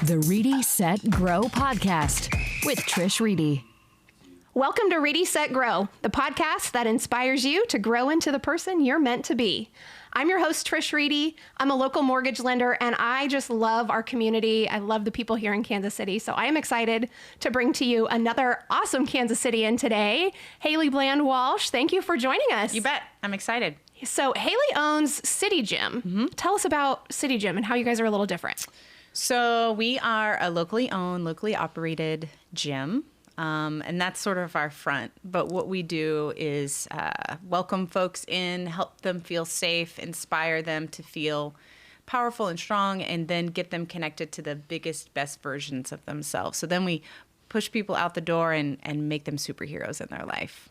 The Reedy Set Grow podcast with Trish Reedy. Welcome to Reedy Set Grow, the podcast that inspires you to grow into the person you're meant to be. I'm your host, Trish Reedy. I'm a local mortgage lender, and I just love our community. I love the people here in Kansas City. So I am excited to bring to you another awesome Kansas Citian today, Haley Bland Walsh. Thank you for joining us. You bet. I'm excited. So Haley owns City Gym. Mm-hmm. Tell us about City Gym and how you guys are a little different. So we are a locally owned, locally operated gym. And that's sort of our front. But what we do is welcome folks in, help them feel safe, inspire them to feel powerful and strong, and then get them connected to the biggest, best versions of themselves. So then we push people out the door and make them superheroes in their life.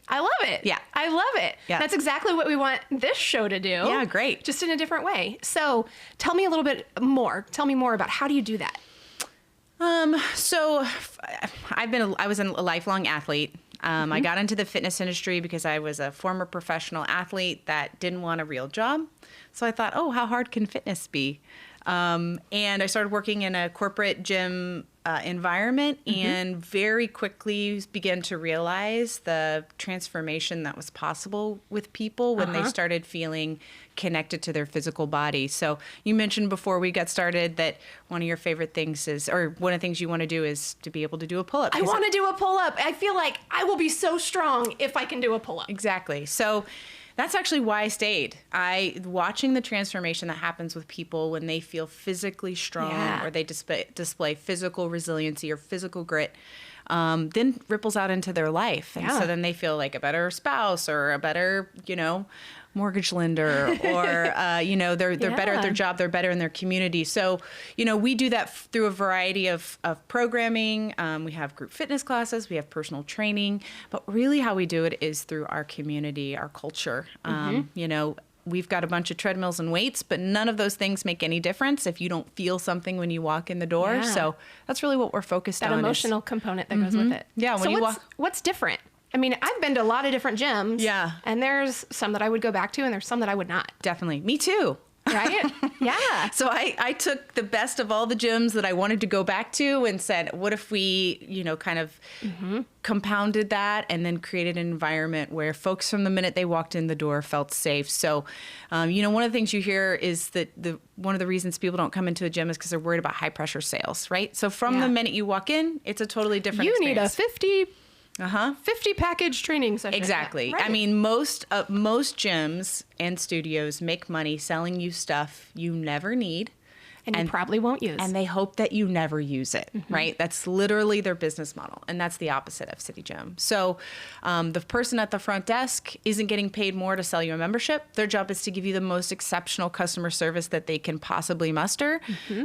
I love it. Yeah. I love it. Yeah. That's exactly what we want this show to do. Yeah, great. Just in a different way. So tell me a little bit more. Tell me more about how do you do that? So I was a lifelong athlete. I got into the fitness industry because I was a former professional athlete that didn't want a real job. So I thought, oh, how hard can fitness be? And I started working in a corporate gym environment and very quickly began to realize the transformation that was possible with people when they started feeling connected to their physical body. So you mentioned before we got started that one of your favorite things is, or one of the things you want to do is to be able to do a pull-up. I want to do a pull-up. I feel like I will be so strong if I can do a pull-up. Exactly. So that's actually why I stayed. Watching the transformation that happens with people when they feel physically strong or they display physical resiliency or physical grit, then ripples out into their life. And so then they feel like a better spouse or a better, mortgage lender or, they're better at their job. They're better in their community. So, we do that through a variety of programming. We have group fitness classes. We have personal training. But really how we do it is through our community, our culture. We've got a bunch of treadmills and weights, but none of those things make any difference if you don't feel something when you walk in the door. Yeah. So that's really what we're focused on. That emotional component that goes with it. Yeah. When you walk. What's different? I mean, I've been to a lot of different gyms. Yeah. And there's some that I would go back to and there's some that I would not. Definitely. Me too. Right? Yeah. So I took the best of all the gyms that I wanted to go back to and said, what if we, kind of compounded that and then created an environment where folks from the minute they walked in the door felt safe. So, one of the things you hear is that one of the reasons people don't come into a gym is because they're worried about high pressure sales, right? So from the minute you walk in, it's a totally different experience. You need a 50 package training session. Exactly. Right. I mean, most gyms and studios make money selling you stuff you never need. And you probably won't use. And they hope that you never use it, right? That's literally their business model. And that's the opposite of City Gym. So the person at the front desk isn't getting paid more to sell you a membership. Their job is to give you the most exceptional customer service that they can possibly muster.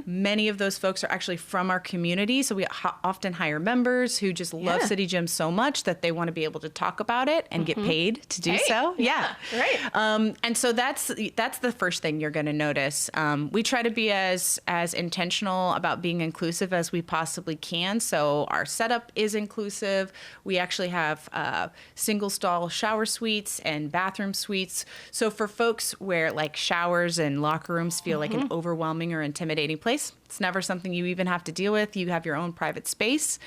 Many of those folks are actually from our community. So we often hire members who just love City Gym so much that they want to be able to talk about it and get paid to do so. Yeah. Right. And so that's the first thing you're going to notice. We try to be as intentional about being inclusive as we possibly can. So our setup is inclusive. We actually have single stall shower suites and bathroom suites. So for folks where like showers and locker rooms feel like an overwhelming or intimidating place, it's never something you even have to deal with. You have your own private space,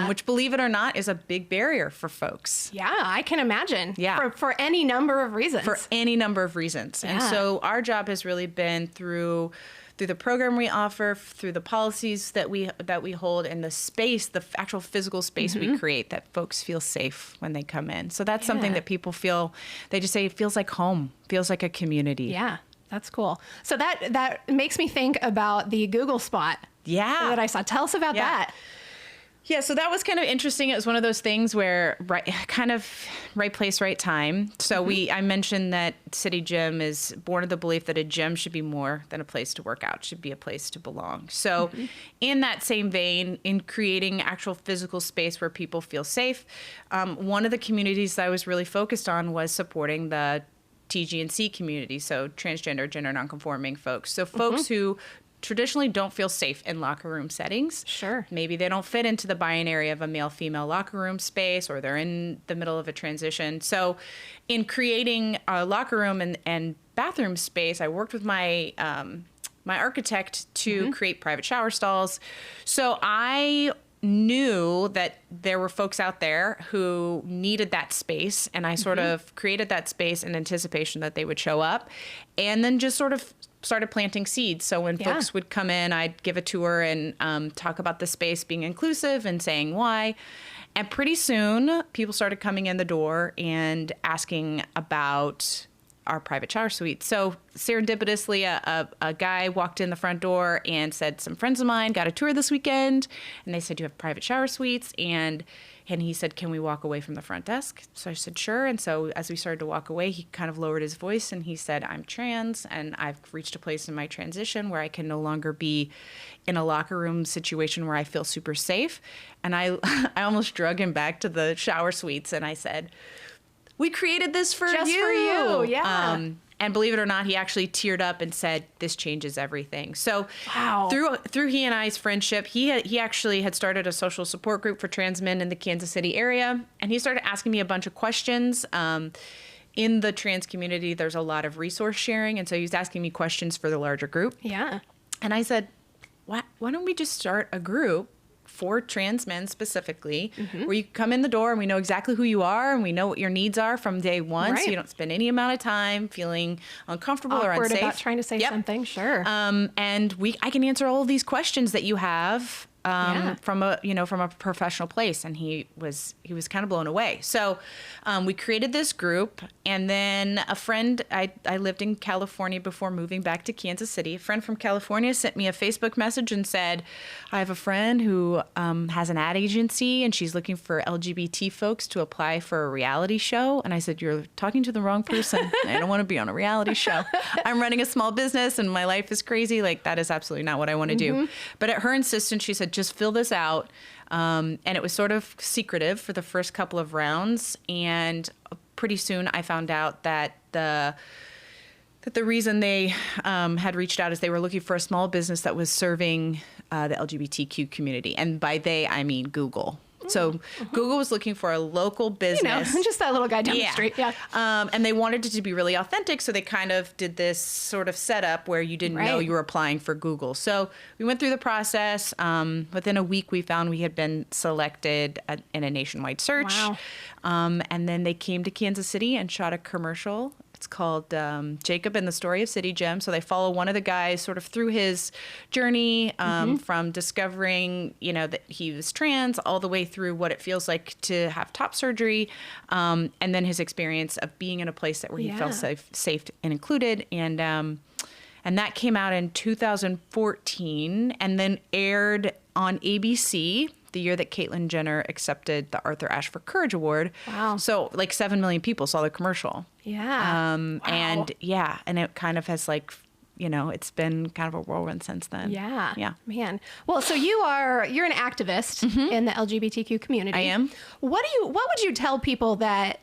which, believe it or not, is a big barrier for folks. Yeah, I can imagine. Yeah. For any number of reasons. For any number of reasons. Yeah. And so our job has really been through the program we offer, through the policies that we hold, and the space, the actual physical space we create, that folks feel safe when they come in. So that's something that people feel, they just say it feels like home, feels like a community. Yeah, that's cool. So that makes me think about the Google spot that I saw. Tell us about that. Yeah, so that was kind of interesting. It was one of those things where right place, right time. So I mentioned that City Gym is born of the belief that a gym should be more than a place to work out, should be a place to belong. So in that same vein, in creating actual physical space where people feel safe, one of the communities that I was really focused on was supporting the TGNC community, so transgender, gender nonconforming folks. So folks who traditionally don't feel safe in locker room settings. Sure. Maybe they don't fit into the binary of a male-female locker room space, or they're in the middle of a transition. So in creating a locker room and bathroom space, I worked with my my architect to create private shower stalls. So I knew that there were folks out there who needed that space, and I sort of created that space in anticipation that they would show up, and then just sort of started planting seeds. So when folks would come in, I'd give a tour and talk about the space being inclusive and saying why. And pretty soon, people started coming in the door and asking about our private shower suite. So serendipitously, a guy walked in the front door and said, some friends of mine got a tour this weekend, and they said, you have private shower suites? And he said, can we walk away from the front desk? So I said, sure. And so as we started to walk away, he kind of lowered his voice and he said, I'm trans, and I've reached a place in my transition where I can no longer be in a locker room situation where I feel super safe. And I almost drug him back to the shower suites, and I said, we created this for Just you. for you, yeah. And believe it or not, he actually teared up and said, this changes everything. So Wow. through he and I's friendship, he actually had started a social support group for trans men in the Kansas City area. And he started asking me a bunch of questions. In the trans community, there's a lot of resource sharing. And so he was asking me questions for the larger group. Yeah. And I said, why don't we just start a group for trans men specifically, where you come in the door and we know exactly who you are and we know what your needs are from day one. Right. So you don't spend any amount of time feeling uncomfortable or Awkward unsafe. about trying to say something. Sure. And I can answer all of these questions that you have from a professional place. And he was kind of blown away. So we created this group, and then a friend, I lived in California before moving back to Kansas City. A friend from California sent me a Facebook message and said, I have a friend who has an ad agency and she's looking for LGBT folks to apply for a reality show. And I said, you're talking to the wrong person. I don't want to be on a reality show. I'm running a small business and my life is crazy. Like, that is absolutely not what I want to do. But at her insistence, she said, just fill this out. And it was sort of secretive for the first couple of rounds. And pretty soon I found out that the reason they had reached out is they were looking for a small business that was serving the LGBTQ community. And by they, I mean Google. So Google was looking for a local business. Just that little guy down the street. Yeah. And they wanted it to be really authentic. So they kind of did this sort of setup where you didn't know you were applying for Google. So we went through the process. Within a week, we found we had been selected in a nationwide search. Wow. And then they came to Kansas City and shot a commercial. It's called Jacob and the Story of City Gem. So they follow one of the guys sort of through his journey from discovering, that he was trans all the way through what it feels like to have top surgery, and then his experience of being in a place where he felt safe and included. And that came out in 2014 and then aired on ABC the year that Caitlyn Jenner accepted the Arthur Ashe for Courage Award. Wow. So like 7 million people saw the commercial. Yeah. And it kind of has it's been kind of a whirlwind since then. Yeah. Yeah. Man. Well, so you're an activist in the LGBTQ community. I am. What would you tell people that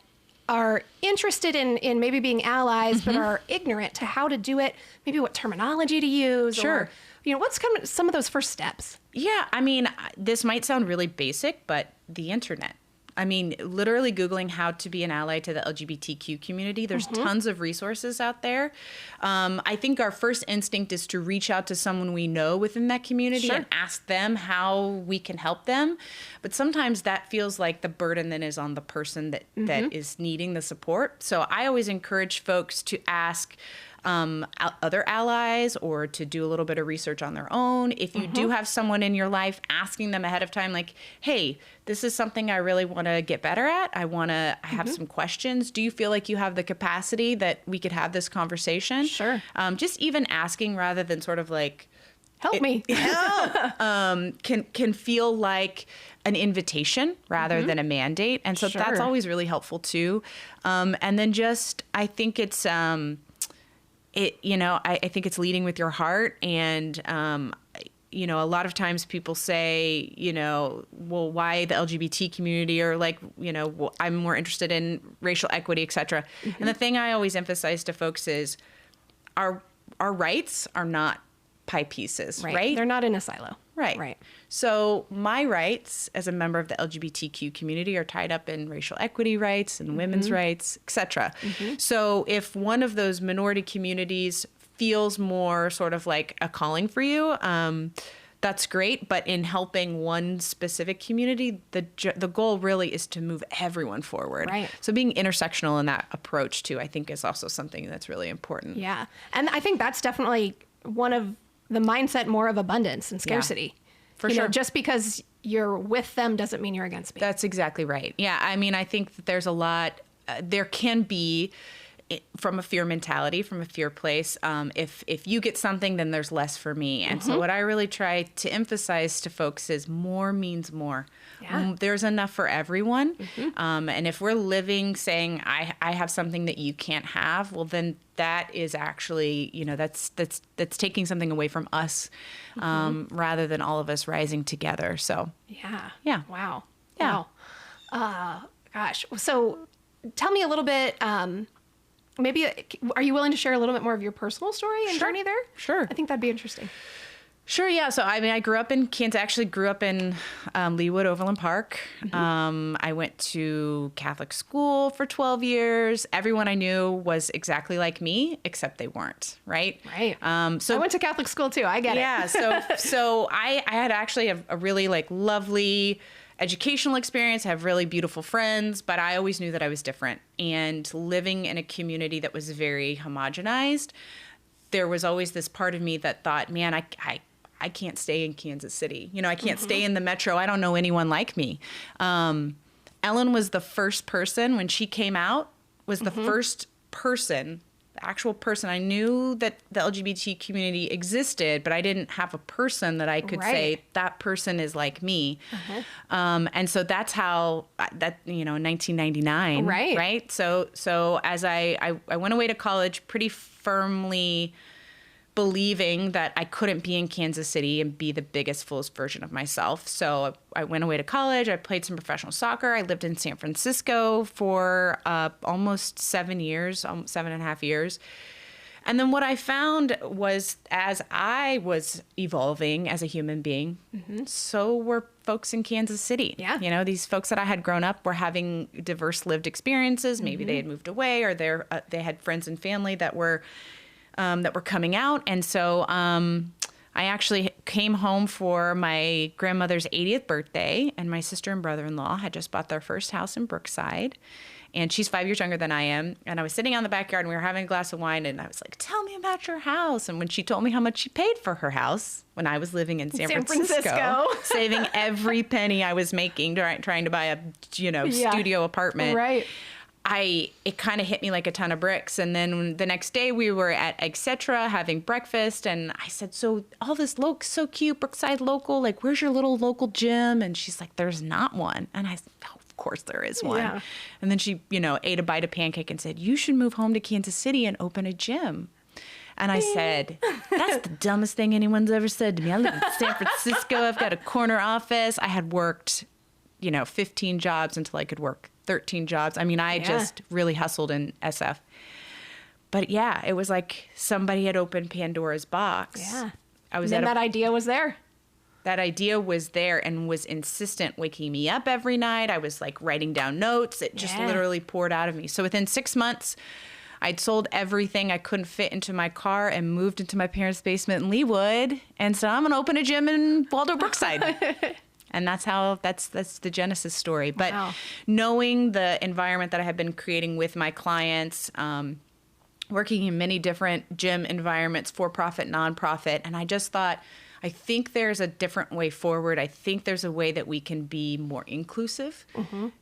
are interested in maybe being allies but are ignorant to how to do it, maybe what terminology to use? Sure. Or, what's some of those first steps? Yeah. I mean, this might sound really basic, but the internet. I mean, literally Googling how to be an ally to the LGBTQ community. There's tons of resources out there. I think our first instinct is to reach out to someone we know within that community and ask them how we can help them. But sometimes that feels like the burden then is on the person that is needing the support. So I always encourage folks to ask other allies or to do a little bit of research on their own. If you do have someone in your life, asking them ahead of time, like, hey, this is something I really want to get better at. I have some questions. Do you feel like you have the capacity that we could have this conversation? Sure. Just even asking rather than sort of like, Help me. can feel like an invitation rather than a mandate. And so that's always really helpful too. And then I think it's, I think it's leading with your heart. And, a lot of times people say, well, why the LGBT community, or like, well, I'm more interested in racial equity, et cetera. And the thing I always emphasize to folks is our rights are not pie pieces, right? They're not in a silo. Right. So my rights as a member of the LGBTQ community are tied up in racial equity rights and women's rights, et cetera. So if one of those minority communities feels more sort of like a calling for you, that's great. But in helping one specific community, the goal really is to move everyone forward. Right. So being intersectional in that approach too, I think is also something that's really important. Yeah. And I think that's definitely one of the mindset more of abundance and scarcity. For You know, sure. just because you're with them doesn't mean you're against me. That's exactly right. Yeah. I mean, I think that there's a lot, there can be from a fear mentality, from a fear place. If you get something, then there's less for me. And so what I really try to emphasize to folks is more means more. Yeah. There's enough for everyone. And if we're living saying, I have something that you can't have, well, then that is actually, you know, that's taking something away from us, rather than all of us rising together. So Yeah. Yeah. Wow. Yeah. Wow. Gosh. So tell me a little bit, maybe, are you willing to share a little bit more of your personal story and Sure. journey there? Sure. I think that'd be interesting. Sure, yeah. So, I mean, I grew up in Kansas, actually grew up in Leawood, Overland Park. I went to Catholic school for 12 years. Everyone I knew was exactly like me, except they weren't, right? Right. So I went to Catholic school too. I get it. yeah, so I had actually a really like lovely educational experience, have really beautiful friends, but I always knew that I was different. And living in a community that was very homogenized, there was always this part of me that thought, man, I can't stay in Kansas City. You know, I can't stay in the metro. I don't know anyone like me. Ellen was the first person when she came out, was the first person, the actual person. I knew that the LGBT community existed, but I didn't have a person that I could say Right. that person is like me. And so that's how that, you know, in 1999. Right. Right. So as I went away to college pretty firmly believing that I couldn't be in Kansas City and be the biggest, fullest version of myself. So I went away to college. I played some professional soccer. I lived in San Francisco for almost 7 years, 7.5 years. And then what I found was as I was evolving as a human being, so were folks in Kansas City. Yeah. You know, these folks that I had grown up were having diverse lived experiences. Maybe they had moved away or they had friends and family that were coming out. And so I actually came home for my grandmother's 80th birthday, and my sister and brother-in-law had just bought their first house in Brookside. And she's 5 years younger than I am. And I was sitting out in the backyard and we were having a glass of wine, and I was like, tell me about your house. And when she told me how much she paid for her house when I was living in San Francisco, saving every penny I was making, trying to buy a, studio apartment. Right. It kind of hit me like a ton of bricks. And then the next day we were at Etc. having breakfast, and I said, so all this looks so cute, Brookside local, like where's your little local gym? And she's like, there's not one. And I said, oh, of course there is one. Yeah. And then she, ate a bite of pancake and said, you should move home to Kansas City and open a gym. And I said, that's the dumbest thing anyone's ever said to me. I live in San Francisco. I've got a corner office. I had worked, 15 jobs until I could work 13 jobs. I mean, I just really hustled in SF. But yeah, it was like somebody had opened Pandora's box. Yeah. I was And then that idea was there. that idea was there and was insistent, waking me up every night. I was like writing down notes. It just literally poured out of me. So within 6 months, I'd sold everything I couldn't fit into my car and moved into my parents' basement in Leawood. And so I'm going to open a gym in Waldo Brookside. And that's the genesis story. But knowing the environment that I had been creating with my clients, working in many different gym environments, for-profit, nonprofit, and I just thought, I think there's a different way forward. I think there's a way that we can be more inclusive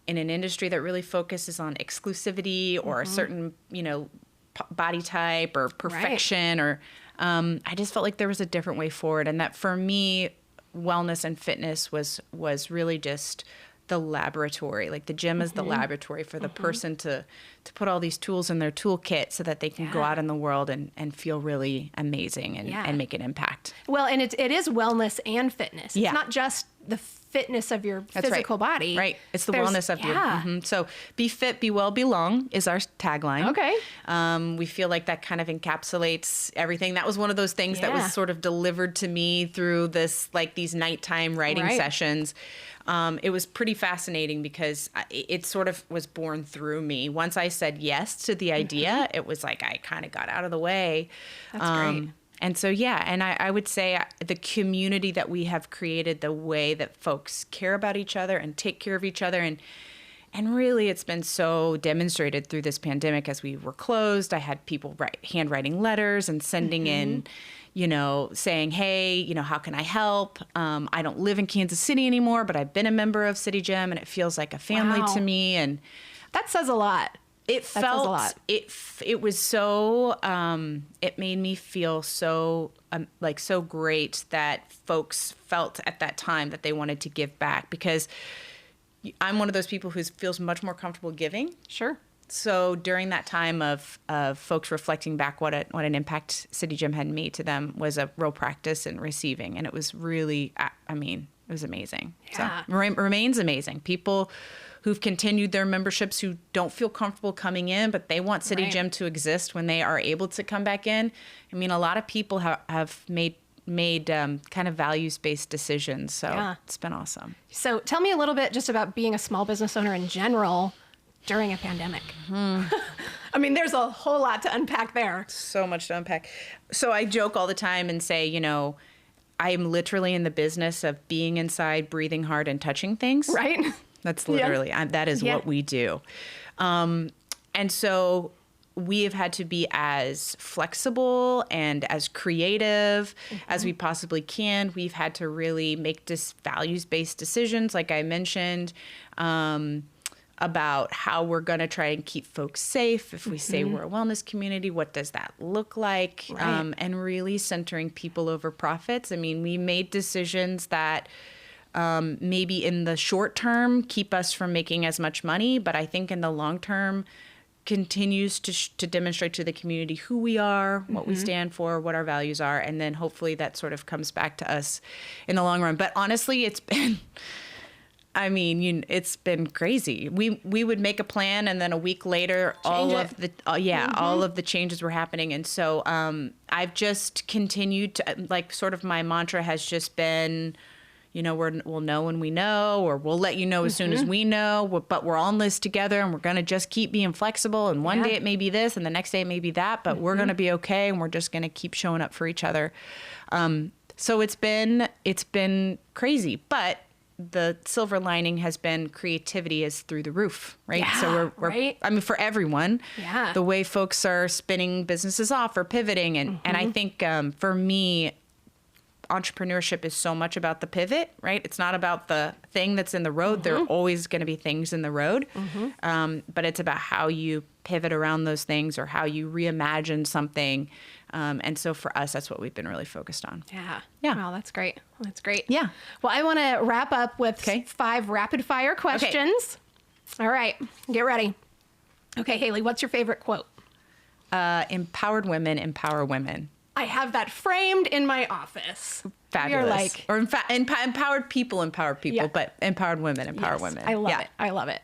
in an industry that really focuses on exclusivity or a certain, body type or perfection. Or I just felt like there was a different way forward, and that for me, wellness and fitness was really just the laboratory. Like the gym is the laboratory for the person to put all these tools in their toolkit so that they can go out in the world and feel really amazing and make an impact. Well, and it is wellness and fitness. Yeah. It's not just the fitness of your That's physical body. Right. It's the There's- wellness of your. yeah. So be fit, be well, belong is our tagline. Okay. We feel like that kind of encapsulates everything. That was one of those things that Yeah. was sort of delivered to me through these nighttime writing Right. sessions. It was pretty fascinating because it sort of was born through me. Once I said yes to the idea, it was like I kind of got out of the way. That's great. And so, yeah, and I would say the community that we have created, the way that folks care about each other and take care of each other, and really it's been so demonstrated through this pandemic as we were closed. I had people handwriting letters and sending in, saying, hey, how can I help? I don't live in Kansas City anymore, but I've been a member of City Gym and it feels like a family Wow. to me. And That says a lot. it says a felt lot. it was so it made me feel so so great that folks felt at that time that they wanted to give back, because I'm one of those people who feels much more comfortable giving. Sure. So during that time of folks reflecting back what an impact City Gym had made to them was a real practice in receiving, and it was really it was amazing. Yeah. So remains amazing. People who've continued their memberships who don't feel comfortable coming in, but they want City Right. Gym to exist when they are able to come back in. I mean, a lot of people have made kind of values-based decisions. So Yeah. it's been awesome. So tell me a little bit just about being a small business owner in general during a pandemic. I mean, there's a whole lot to unpack there. So much to unpack. So I joke all the time and say, I am literally in the business of being inside, breathing hard, and touching things. Right? That's literally, that is Yeah. what we do. And so we have had to be as flexible and as creative as we possibly can. We've had to really make values-based decisions, like I mentioned, about how we're going to try and keep folks safe. If we say we're a wellness community, what does that look like? Right. And really centering people over profits. I mean, we made decisions that maybe in the short term keep us from making as much money, but I think in the long term continues to demonstrate to the community who we are, what we stand for, what our values are, and then hopefully that sort of comes back to us in the long run. But honestly, it's been it's been crazy. We would make a plan, and then a week later, all of the changes were happening. And so I've just continued to, sort of my mantra has just been, we'll know when we know, or we'll let you know as soon as we know, but we're on this together, and we're going to just keep being flexible. And one day it may be this, and the next day it may be that, but we're going to be okay, and we're just going to keep showing up for each other. So it's been crazy, but the silver lining has been creativity is through the roof, right? Yeah, So we're right? for everyone, Yeah. the way folks are spinning businesses off or pivoting. And I think for me, entrepreneurship is so much about the pivot, right? It's not about the thing that's in the road. There are always going to be things in the road. But it's about how you pivot around those things or how you reimagine something. And so for us, that's what we've been really focused on. Yeah. Yeah. Wow, that's great. That's great. Yeah. Well, I want to wrap up with Okay. 5 rapid fire questions. All right. Get ready. Okay, Haley, what's your favorite quote? Empowered women empower women. I have that framed in my office. Fabulous. You're like, or empowered people empower people, Yeah. but empowered women empower yes, women. I love Yeah. it. I love it.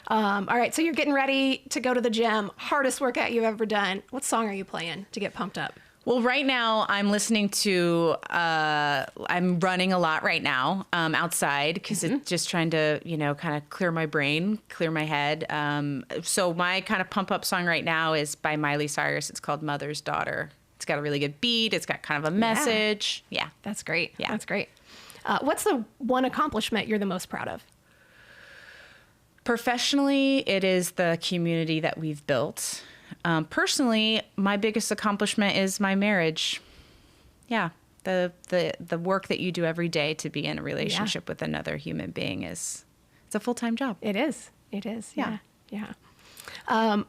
All right, so you're getting ready to go to the gym. Hardest workout you've ever done. What song are you playing to get pumped up? Well, right now I'm listening to, I'm running a lot right now outside because it's just trying to, kind of clear my brain, clear my head. So my kind of pump up song right now is by Miley Cyrus. It's called Mother's Daughter. It's got a really good beat. It's got kind of a message. Yeah. That's great. Yeah. That's great. What's the one accomplishment you're the most proud of? Professionally, it is the community that we've built. Personally, my biggest accomplishment is my marriage. Yeah, the work that you do every day to be in a relationship with another human being it's a full-time job. It is. It is. Yeah. Yeah.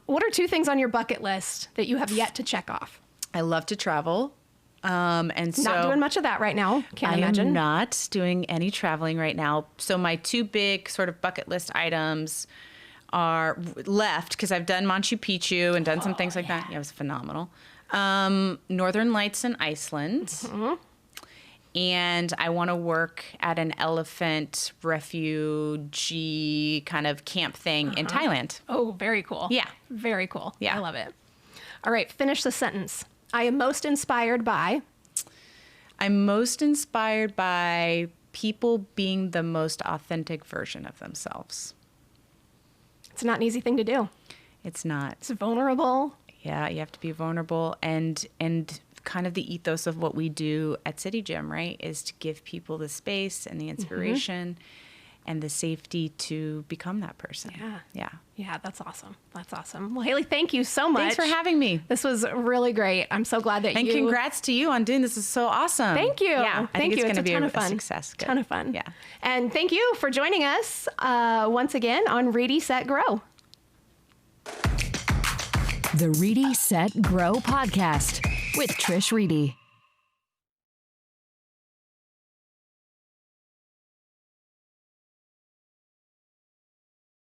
What are 2 things on your bucket list that you have yet to check off? I love to travel. And so Not doing much of that right now. Can't I imagine. am not doing any traveling right now. So my 2 big sort of bucket list items are left because I've done Machu Picchu and done some things like that. Yeah, it was phenomenal. Northern Lights in Iceland. And I want to work at an elephant refugee kind of camp thing in Thailand. Oh, very cool. Yeah. Very cool. Yeah. I love it. All right, finish the sentence. I am most inspired by. I'm most inspired by people being the most authentic version of themselves. It's not an easy thing to do. It's not. It's vulnerable. Yeah, you have to be vulnerable, and kind of the ethos of what we do at City Gym, right, is to give people the space and the inspiration and the safety to become that person. Yeah. Yeah, that's awesome. That's awesome. Well, Haley, thank you so much. Thanks for having me. This was really great. I'm so glad that And you... congrats to you on doing this. Is so awesome. Thank you. Yeah, I think it's going to be ton a of fun. success. Good. Ton of fun. Yeah. And thank you for joining us once again on Ready, Set, Grow. The Ready, Set, Grow podcast with Trish Reedy.